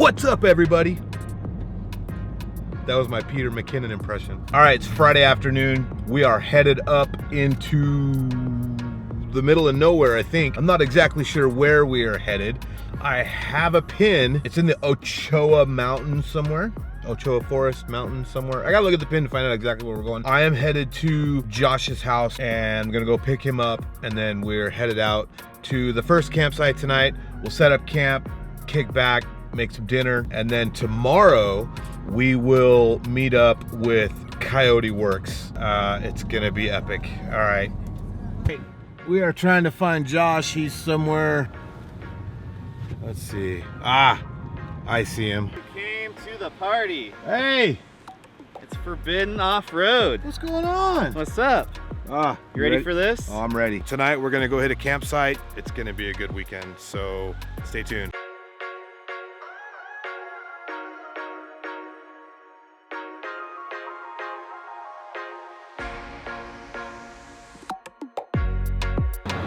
What's up, everybody? That was my Peter McKinnon impression. All right, it's Friday afternoon. We are headed up into the middle of nowhere, I think. I'm not exactly sure where we are headed. I have a pin. It's in the Ochoco Mountain somewhere. Ochoco Forest Mountain somewhere. I gotta look at the pin to find out exactly where we're going. I am headed to Josh's house and I'm gonna go pick him up, and then we're headed out to the first campsite tonight. We'll set up camp, kick back, make some dinner, and then tomorrow we will meet up with Coyote Works. It's gonna be epic. All right. We are trying to find Josh. He's somewhere. Let's see. Ah, I see him. We came to the party. Hey! It's Forbidden Off-Road. What's going on? What's up? You ready for this? Oh, I'm ready. Tonight we're gonna go hit a campsite. It's gonna be a good weekend, so stay tuned.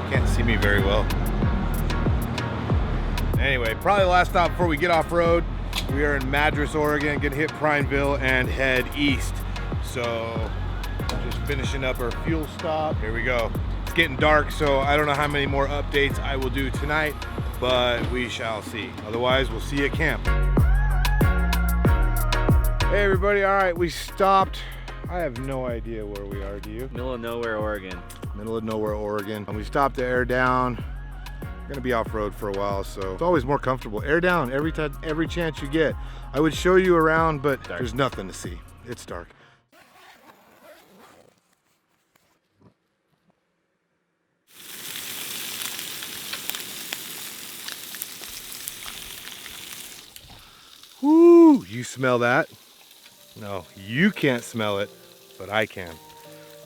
Can't see me very well. Anyway, probably the last stop before we get off road. We are in Madras, Oregon, gonna hit Prineville and head east. So just finishing up our fuel stop. Here we go. It's getting dark, so I don't know how many more updates I will do tonight, but we shall see. Otherwise, we'll see you at camp. Hey everybody, all right, we stopped. I have no idea where we are, do you? Middle of nowhere, Oregon. Middle of nowhere, Oregon. And we stopped to air down. We're gonna be off-road for a while, so it's always more comfortable. Air down every time, every chance you get. I would show you around, but there's nothing to see. It's dark. Woo! You smell that? No, you can't smell it, but I can.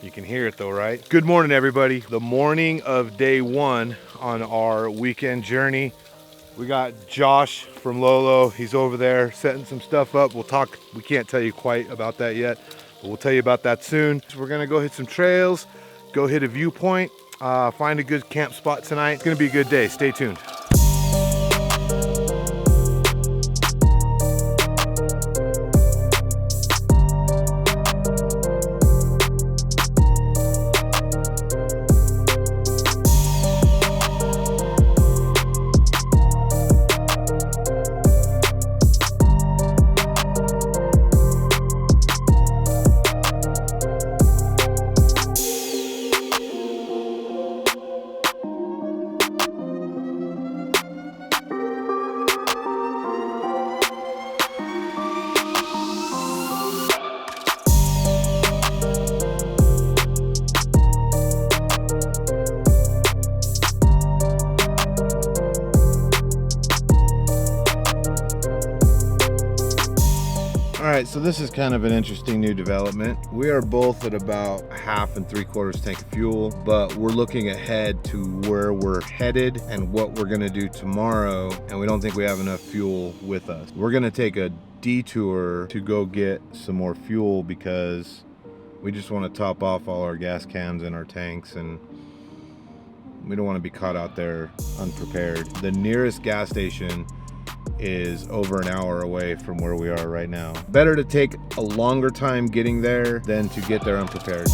You can hear it though, right? Good morning, everybody. The morning of day one on our weekend journey. We got Josh from Lolo. He's over there setting some stuff up. We'll talk, we can't tell you quite about that yet, but we'll tell you about that soon. So we're gonna go hit some trails, go hit a viewpoint, find a good camp spot tonight. It's gonna be a good day, stay tuned. All right, so this is kind of an interesting new development. We are both at about 1.5 and 3/4 tank of fuel, but we're looking ahead to where we're headed and what we're gonna do tomorrow, and we don't think we have enough fuel with us. We're gonna take a detour to go get some more fuel because we just wanna top off all our gas cans and our tanks, and we don't wanna be caught out there unprepared. The nearest gas station is over an hour away from where we are right now. Better to take a longer time getting there than to get there unprepared.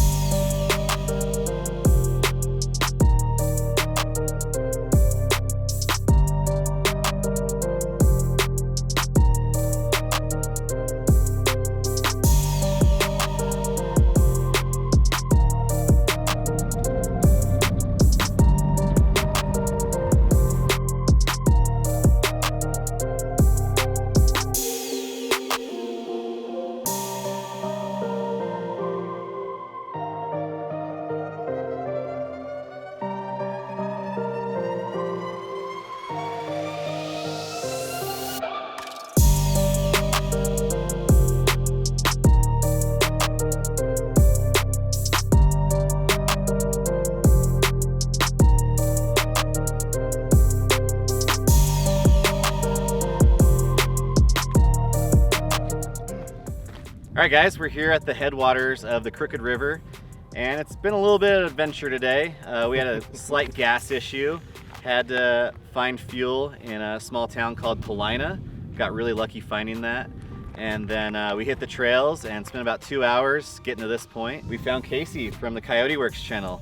All right, guys, we're here at the headwaters of the Crooked River, and it's been a little bit of an adventure today. We had a slight gas issue, had to find fuel in a small town called Paulina. got really lucky finding that. And then we hit the trails and spent about 2 hours getting to this point. We found Casey from the Coyote Works channel.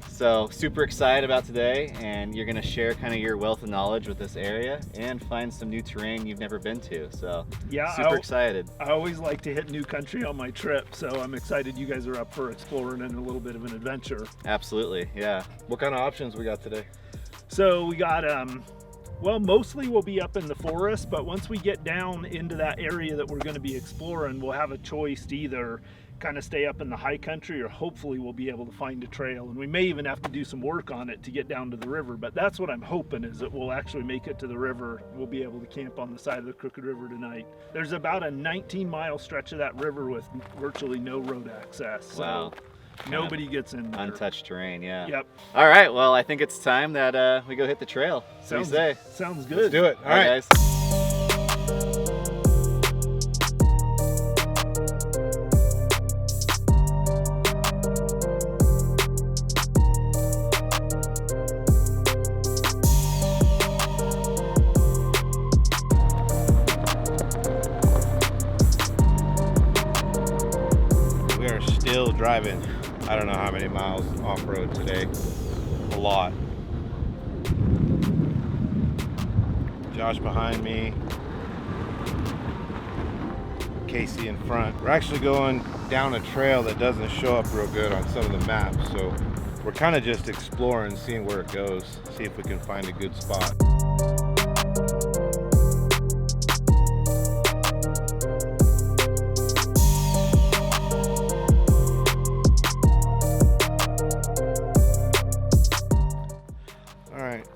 So super excited about today, and you're gonna share kind of your wealth of knowledge with this area and find some new terrain you've never been to. So yeah, super excited. I always like to hit new country on my trip, so I'm excited you guys are up for exploring and a little bit of an adventure. Absolutely, yeah. What kind of options we got today? So we got, well, mostly we'll be up in the forest, but once we get down into that area that we're gonna be exploring, we'll have a choice to either kind of stay up in the high country, or hopefully we'll be able to find a trail, and we may even have to do some work on it to get down to the river. But that's what I'm hoping, is that we'll actually make it to the river. We'll be able to camp on the side of the Crooked River tonight. There's about a 19-mile stretch of that river with virtually no road access, so Wow. nobody gets in there. Untouched terrain, yeah. Yep. All right, well, I think it's time that we go hit the trail. So you say? Sounds good. Let's do it. All right. guys. Still driving, I don't know how many miles off-road today. A lot. Josh behind me, Casey in front. We're actually going down a trail that doesn't show up real good on some of the maps, so we're kind of just exploring, seeing where it goes, see if we can find a good spot.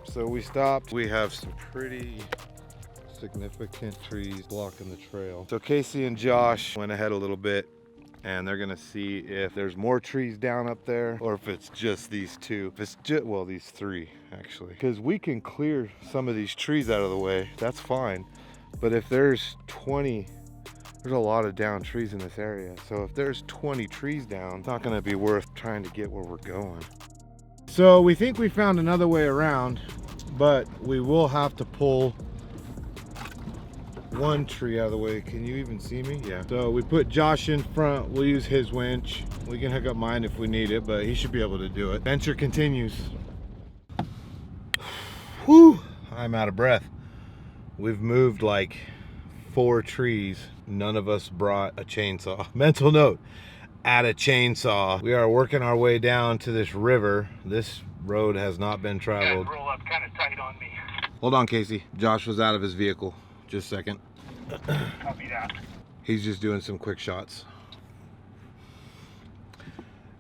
So we stopped. We have some pretty significant trees blocking the trail. So Casey and Josh went ahead a little bit, and they're gonna see if there's more trees down up there, or if it's just these two. If it's just, well, these three actually, because we can clear some of these trees out of the way. That's fine. But if there's 20, there's a lot of down trees in this area. So if there's 20 trees down, it's not gonna be worth trying to get where we're going. So we think we found another way around, but we will have to pull one tree out of the way. Can you even see me? Yeah. So we put Josh in front. We'll use his winch. We can hook up mine if we need it, but he should be able to do it. Adventure continues. Whew, I'm out of breath. We've moved like 4 trees. None of us brought a chainsaw. Mental note, add a chainsaw. We are working our way down to this river. This road has not been traveled. Roll up kind of tight on me. Hold on, Casey. Josh was out of his vehicle. Just a second. Copy that. He's just doing some quick shots.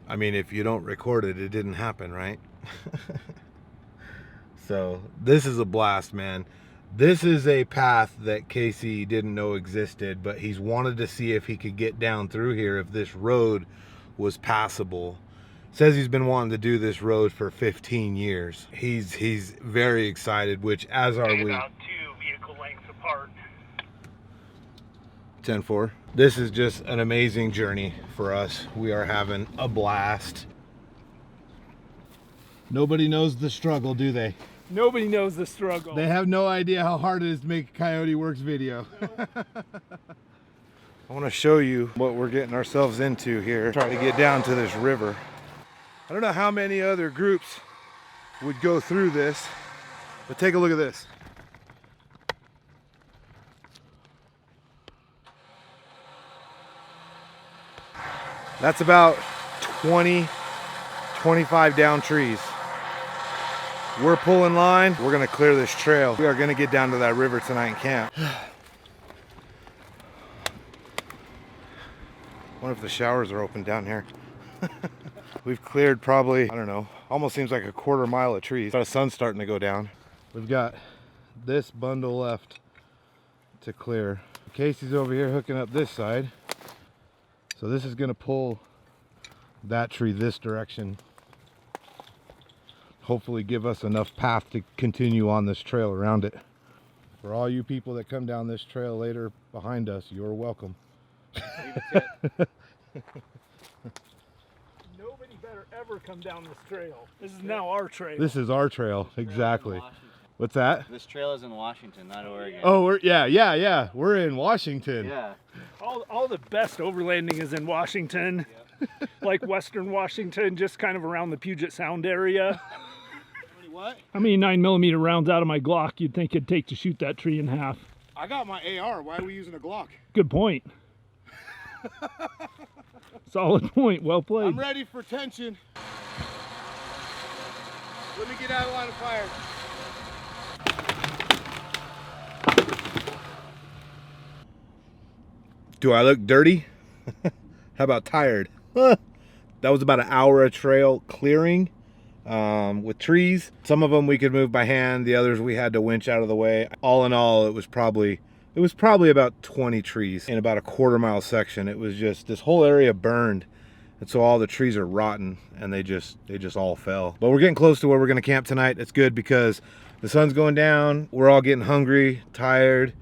I mean, if you don't record it, it didn't happen, right? So this is a blast, man. This is a path that Casey didn't know existed, but he's wanted to see if he could get down through here, if this road was passable. Says he's been wanting to do this road for 15 years. He's very excited, which as are we. About 2 vehicle lengths apart. 10-4. This is just an amazing journey for us. We are having a blast. Nobody knows the struggle, do they? Nobody knows the struggle. They have no idea how hard it is to make a Coyote Works video. I want to show you what we're getting ourselves into here. Trying to get down to this river. I don't know how many other groups would go through this, but take a look at this. That's about 20, 25 down trees. We're pulling line. We're gonna clear this trail. We are gonna get down to that river tonight and camp. Wonder if the showers are open down here. We've cleared probably, I don't know, almost seems like a quarter mile of trees. The sun's starting to go down. We've got this bundle left to clear. Casey's over here hooking up this side. So this is gonna pull that tree this direction. Hopefully give us enough path to continue on this trail around it. For all you people that come down this trail later behind us, you're welcome. Nobody better ever come down this trail. This is now our trail. This is our trail, exactly. What's that? This trail is in Washington, not Oregon. Oh, yeah. We're in Washington. Yeah. All the best overlanding is in Washington, like Western Washington, just kind of around the Puget Sound area. What? How many 9mm rounds out of my Glock you'd think it'd take to shoot that tree in half? I got my AR. Why are we using a Glock? Good point. Solid point. Well played. I'm ready for tension. Let me get out of line of fire. Do I look dirty? How about tired? That was about an hour of trail clearing with trees. Some of them we could move by hand. The others we had to winch out of the way. All in all, it was probably about 20 trees in about a quarter-mile section. It was just, this whole area burned. And so all the trees are rotten and they just all fell. But we're getting close to where we're gonna camp tonight. It's good because the sun's going down. We're all getting hungry, tired.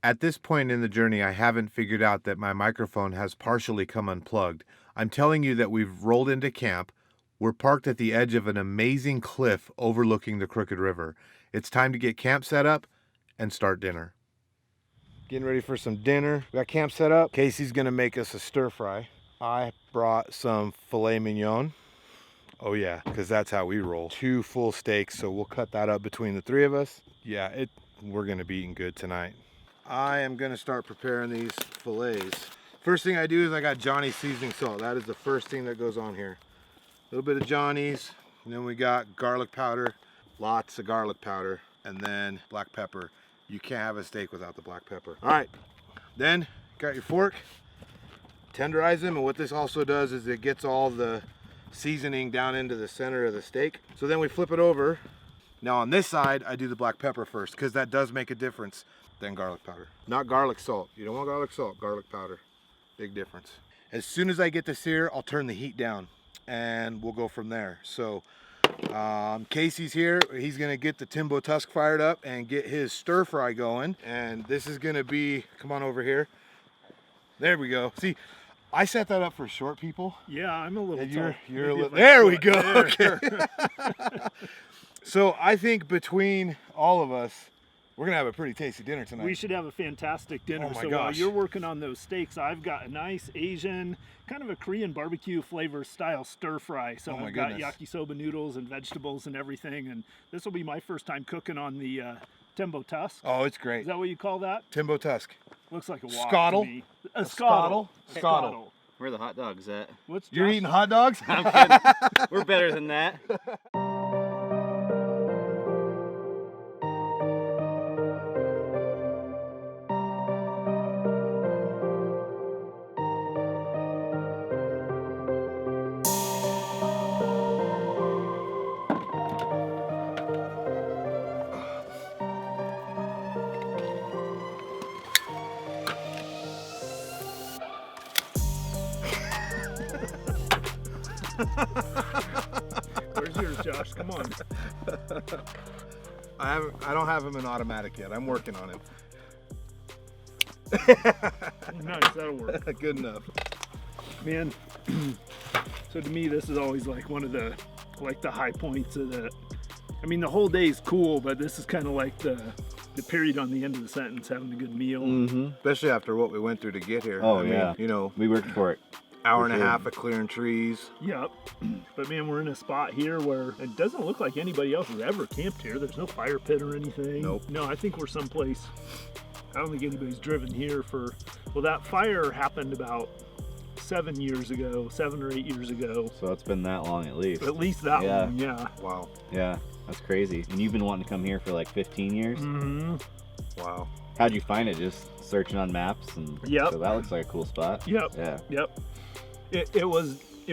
At this point in the journey, I haven't figured out that my microphone has partially come unplugged. I'm telling you that we've rolled into camp. We're parked at the edge of an amazing cliff overlooking the Crooked River. It's time to get camp set up and start dinner. Getting ready for some dinner. We got camp set up. Casey's gonna make us a stir fry. I brought some filet mignon. Oh yeah, because that's how we roll. 2 full steaks, so we'll cut that up between the 3 of us. Yeah, we're gonna be eating good tonight. I am gonna start preparing these fillets. First thing I do is I got Johnny's seasoning salt. That is the first thing that goes on here. A little bit of Johnny's, and then we got garlic powder, lots of garlic powder, and then black pepper. You can't have a steak without the black pepper. All right, then got your fork, tenderize them, and what this also does is it gets all the seasoning down into the center of the steak. So then we flip it over. Now on this side, I do the black pepper first, because that does make a difference. Then garlic powder. Not garlic salt. You don't want garlic salt, garlic powder. Big difference. As soon as I get this here, I'll turn the heat down and we'll go from there. So Casey's here. He's gonna get the Timbo Tusk fired up and get his stir fry going. And this is gonna be, come on over here. There we go. See, I set that up for short people. Yeah, I'm a little And you're a Maybe little, like there we foot. go. There. Okay. So I think between all of us, we're gonna have a pretty tasty dinner tonight. We should have a fantastic dinner. Oh my so while gosh. you're working on those steaks, I've got a nice Asian, kind of a Korean barbecue flavor style stir fry. So Oh my I've got goodness. yakisoba noodles and vegetables and everything. And this will be my first time cooking on the Timbo Tusk. Oh, it's Is great. that what you call that? Timbo Tusk. Looks like a wok Scottle? to me. A scottle. Scottle. Where are the hot dogs at? What's You're Josh? eating hot dogs? I'm kidding. We're better than that. Where's yours, Josh? Come on. I don't have him in automatic yet. I'm working on him. Nice, that'll work. Good enough. Man, so to me, this is always like one of the high points of the. I mean, the whole day's cool, but this is kind of like the period on the end of the sentence, having a good meal. Mm-hmm. Especially after what we went through to get here. Oh, I mean, yeah. you know, We worked for it. hour and For a sure. half of clearing trees. Yep. But man, we're in a spot here where it doesn't look like anybody else has ever camped here. There's no fire pit or anything. Nope. No, I think we're someplace. I don't think anybody's driven here for. Well, that fire happened about 7 or 8 years ago. So it's been that long at least. At least that Yeah. one, yeah. Wow. Yeah, that's crazy. And you've been wanting to come here for like 15 years? Mm-hmm. Wow. How'd you find it? Just searching on maps? And Yep. So that looks like a cool spot. Yep. Yeah. Yep. It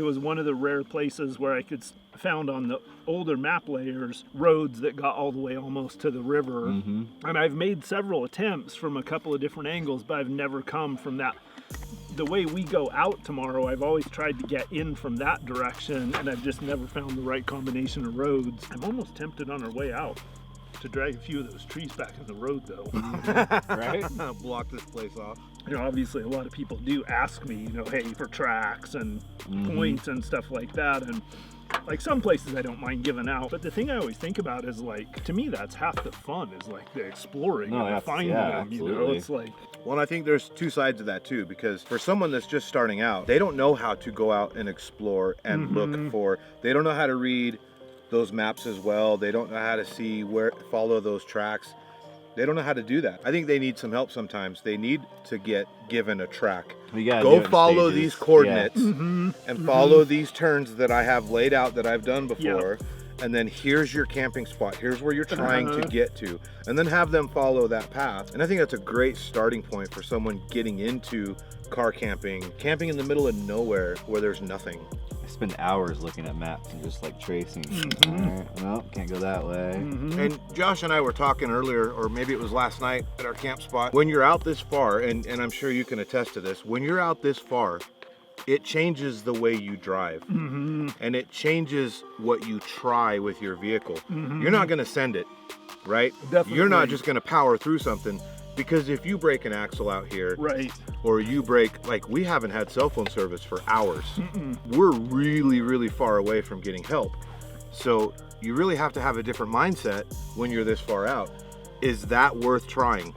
was one of the rare places where I could found on the older map layers roads that got all the way almost to the river. Mm-hmm. And I've made several attempts from a couple of different angles, but I've never come from that. The way we go out tomorrow, I've always tried to get in from that direction, and I've just never found the right combination of roads. I'm almost tempted on our way out to drag a few of those trees back in the road, though. Right? Block this place off. You know, obviously a lot of people do ask me, you know, hey, for tracks and points and stuff like that. And Like some places I don't mind giving out, but the thing I always think about is like, to me that's half the fun is like the exploring and the finding them, you know? It's like, well, and I think there's two sides of that too, because for someone that's just starting out, they don't know how to go out and explore and look for, they don't know how to read those maps as well. They don't know how to see where, follow those tracks. They don't know how to do that. I think they need some help sometimes. They need to get given a track. Go follow these coordinates and follow these turns that I have laid out that I've done before. And then here's your camping spot. Here's where you're trying to get to. And then have them follow that path. And I think that's a great starting point for someone getting into car camping. Camping in the middle of nowhere where there's nothing. I spend hours looking at maps and just like tracing. All right, no, can't go that way. And Josh and I were talking earlier, or maybe it was last night at our camp spot. When you're out this far, and I'm sure you can attest to this, when you're out this far, it changes the way you drive. And it changes what you try with your vehicle. You're not gonna send it, right? Definitely. You're not just gonna power through something, because if you break an axle out here, right, or you break, like we haven't had cell phone service for hours. We're really, really far away from getting help. So you really have to have a different mindset when you're this far out. Is that worth trying?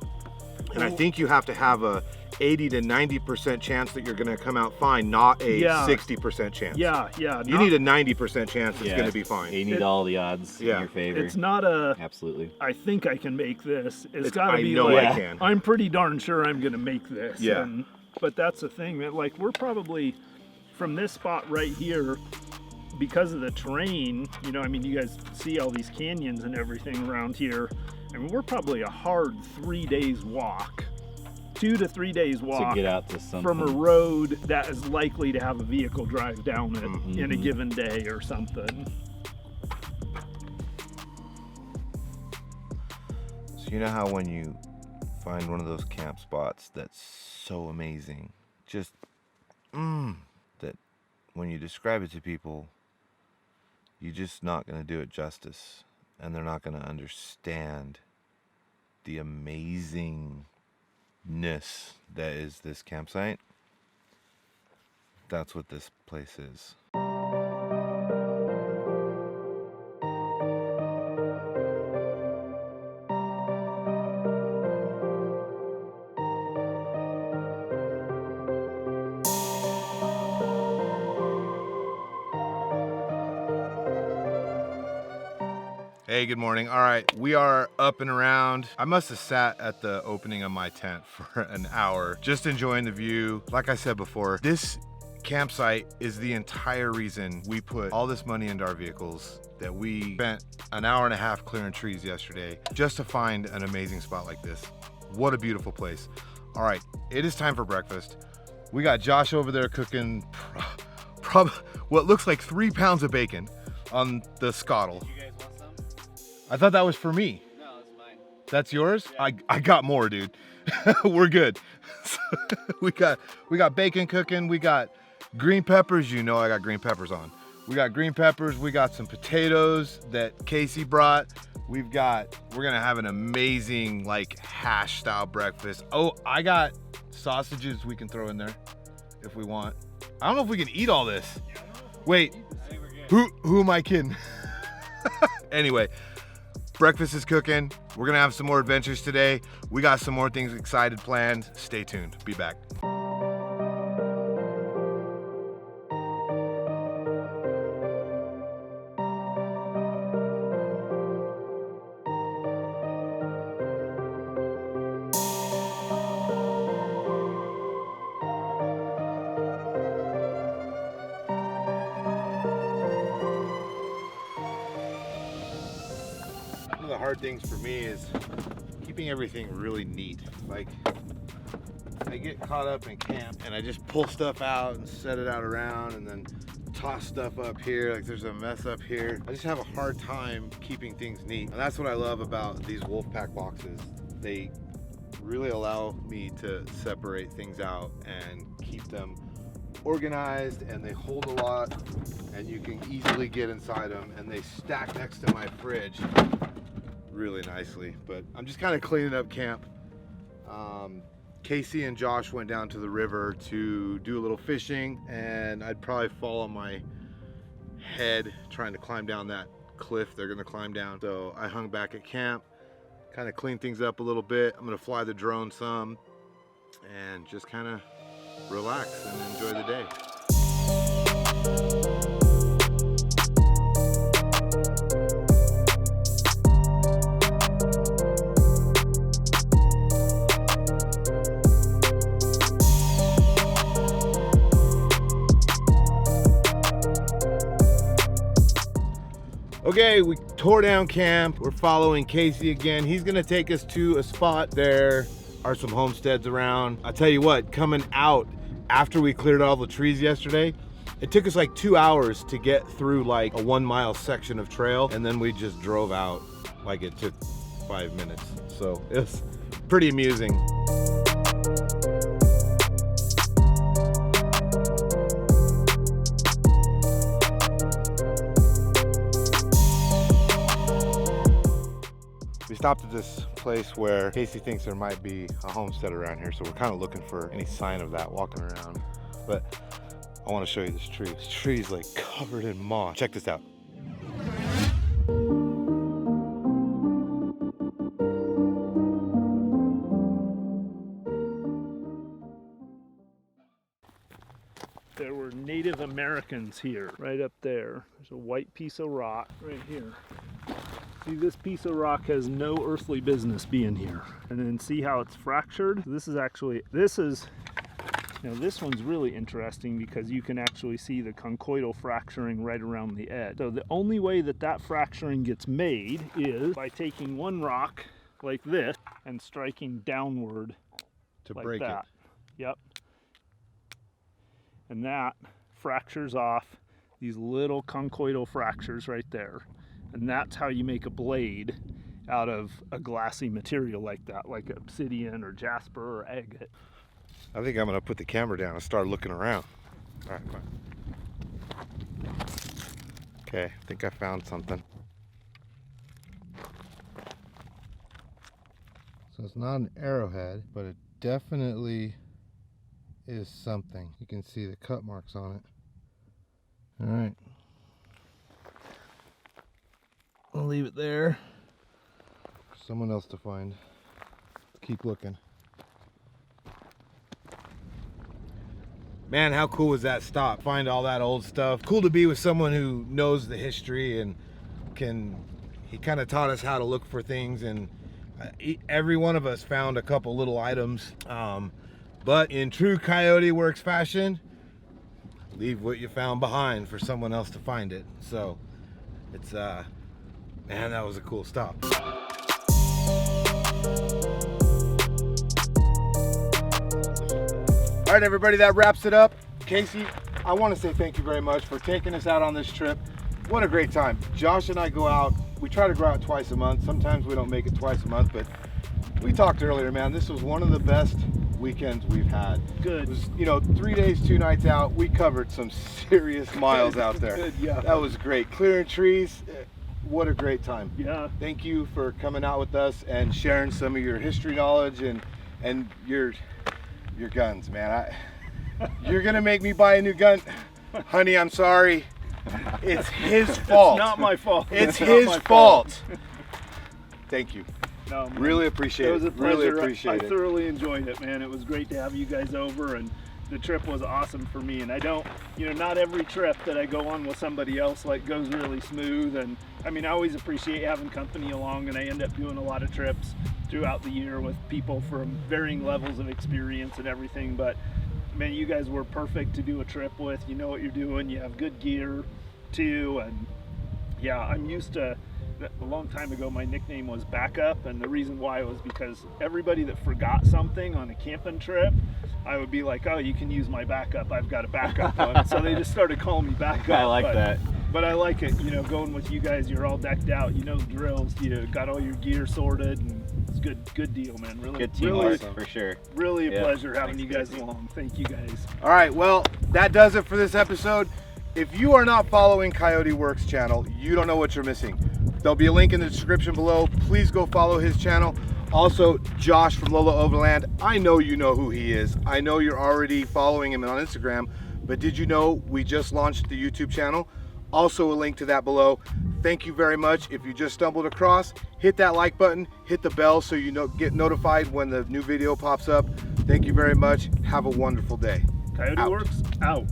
And I think you have to have a 80 to 90% chance that you're gonna come out fine, not a 60% chance. You need a 90% chance it's gonna be fine. You need all the odds in your favor. It's not a, absolutely, I think I can make this. It's gotta be like, I can. I'm pretty darn sure I'm gonna make this. Yeah. But that's the thing, that like we're probably, from this spot right here, because of the terrain, you know, I mean, you guys see all these canyons and everything around here. I mean, we're probably a hard 3 days walk. 2 to 3 days walk to get out to something from a road that is likely to have a vehicle drive down it in a given day or something. So you know how when you find one of those camp spots that's so amazing, just that when you describe it to people, you're just not going to do it justice, and they're not going to understand the amazingness that is this campsite. That's what this place is. Hey, good morning. All right, we are up and around. I must have sat at the opening of my tent for an hour, just enjoying the view. Like I said before, this campsite is the entire reason we put all this money into our vehicles, that we spent an hour and a half clearing trees yesterday just to find an amazing spot like this. What a beautiful place. All right, it is time for breakfast. We got Josh over there cooking what looks like 3 pounds of bacon on the scuttle. I thought that was for me. No, it's mine. That's yours? Yeah. I got more, dude. We're good. we got bacon cooking. We got green peppers. You know I got green peppers on. We got green peppers. We got some potatoes that Casey brought. We're gonna have an amazing like hash style breakfast. Oh, I got sausages we can throw in there if we want. I don't know if we can eat all this. Wait, who am I kidding? Anyway. Breakfast is cooking. We're gonna have some more adventures today. We got some more things excited planned. Stay tuned. Be back. One of the hard things for me is keeping everything really neat. Like, I get caught up in camp and I just pull stuff out and set it out around and then toss stuff up here. Like there's a mess up here. I just have a hard time keeping things neat. And that's what I love about these Wolfpack boxes. They really allow me to separate things out and keep them organized, and they hold a lot and you can easily get inside them, and they stack next to my fridge really nicely. But I'm just kind of cleaning up camp. Casey and Josh went down to the river to do a little fishing, and I'd probably follow my head trying to climb down that cliff they're gonna climb down. So I hung back at camp, kind of clean things up a little bit. I'm gonna fly the drone some and just kind of relax and enjoy the day. Okay, we tore down camp. We're following Casey again. He's gonna take us to a spot. There are some homesteads around. I tell you what, coming out after we cleared all the trees yesterday, it took us like 2 hours to get through like a 1 mile section of trail, and then we just drove out like it took 5 minutes. So it was pretty amusing. We stopped at this place where Casey thinks there might be a homestead around here, so we're kind of looking for any sign of that walking around. But I want to show you this tree. This tree's like covered in moss. Check this out. There were Native Americans here, right up there. There's a white piece of rock right here. See, this piece of rock has no earthly business being here. And then see how it's fractured? This one's really interesting because you can actually see the conchoidal fracturing right around the edge. So the only way that that fracturing gets made is by taking one rock like this and striking downward To like break that. it. Yep. And that fractures off these little conchoidal fractures right there. And that's how you make a blade out of a glassy material like that, like obsidian or jasper or agate. I think I'm gonna put the camera down and start looking around. All right, fine. Okay, I think I found something. So it's not an arrowhead, but it definitely is something. You can see the cut marks on it. All right. I'll leave it there for someone else to find. Let's keep looking. Man, how cool was that stop? Find all that old stuff. Cool to be with someone who knows the history and he kind of taught us how to look for things, and every one of us found a couple little items. But in true Coyote Works fashion, leave what you found behind for someone else to find it. So it's, man, that was a cool stop. All right, everybody, that wraps it up. Casey, I want to say thank you very much for taking us out on this trip. What a great time. Josh and I go out, we try to go out twice a month. Sometimes we don't make it twice a month, but we talked earlier, man, this was one of the best weekends we've had. Good. It was, 3 days, 2 nights out. We covered some serious miles out there. Good, yeah. That was great. Clearing trees, what a great time. Yeah. Thank you for coming out with us and sharing some of your history knowledge and your guns, man. You're gonna make me buy a new gun. Honey, I'm sorry. It's his fault. It's not my fault. It's his fault. Thank you. No, man. Really appreciate it. It was a pleasure. Really appreciate I it. thoroughly enjoyed it, man. It was great to have you guys over, and the trip was awesome for me. And I don't, not every trip that I go on with somebody else goes really smooth. And I mean, I always appreciate having company along, and I end up doing a lot of trips throughout the year with people from varying levels of experience and everything. But man, you guys were perfect to do a trip with. You know what you're doing. You have good gear too, and yeah, I'm used to. A long time ago, my nickname was Backup, and the reason why was because everybody that forgot something on a camping trip, I would be like, "Oh, you can use my backup. I've got a backup one." So they just started calling me Backup. I like that. But I like it, going with you guys. You're all decked out. You know the drills. You got all your gear sorted, and it's good deal, man. Really, Good teamwork for sure. Really a pleasure having Thanks, you guys Casey. along. Thank you guys. All right, well, that does it for this episode. If you are not following Coyote Works channel, you don't know what you're missing. There'll be a link in the description below. Please go follow his channel. Also, Josh from Lolo Overland, I know you know who he is. I know you're already following him on Instagram, but did you know we just launched the YouTube channel? Also a link to that below. Thank you very much. If you just stumbled across, hit that like button, hit the bell so you get notified when the new video pops up. Thank you very much. Have a wonderful day. Coyote Works out.